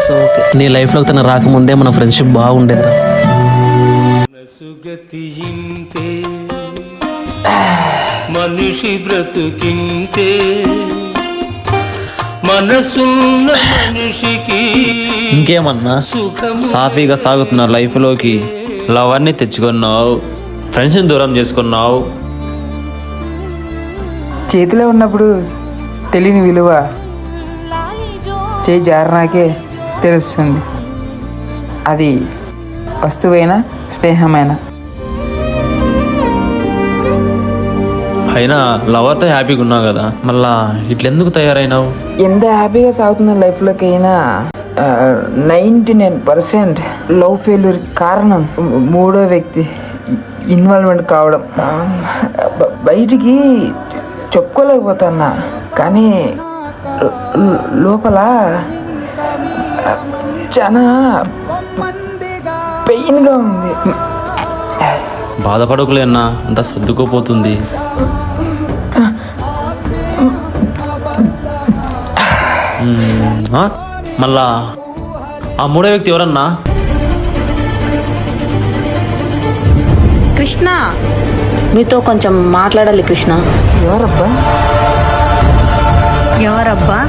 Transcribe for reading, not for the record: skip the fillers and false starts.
It's okay. నీ లైఫ్లో తన రాకముందే మన ఫ్రెండ్షిప్ బాగుండేదిరా. మనిషి బ్రతుకింతే మనసున్న మనిషికి ఇంకేమన్నా సాఫీగా సాగుతున్న లైఫ్లోకి లవర్ని తెచ్చుకున్నావు, ఫ్రెండ్స్ని దూరం చేసుకున్నావు. చేతిలో ఉన్నప్పుడు తెలియని విలువ చేయి జారినాకే తెలుస్తుంది. అది వస్తువైనా స్నేహమైనా. అయినా లవర్తో హ్యాపీగా ఉన్నావు కదా, మళ్ళా ఇట్లెందుకు తయారైనావు? ఎంత హ్యాపీగా సాగుతున్న లైఫ్లోకి అయినా 99% లవ్ ఫెయిల్యూర్ కారణం మూడో వ్యక్తి ఇన్వాల్వ్మెంట్ కావడం. బయటికి చెప్పుకోలేకపోతున్నా, కానీ లోపల చాలా పెయిన్గా ఉంది. బాధపడకులే అన్నా, అంతా సర్దుకోపోతుంది. మళ్ళా ఆ మూడో వ్యక్తి ఎవరన్నా? కృష్ణ, మీతో కొంచెం మాట్లాడాలి. కృష్ణ ఎవరబ్బా? ఎవరబ్బా?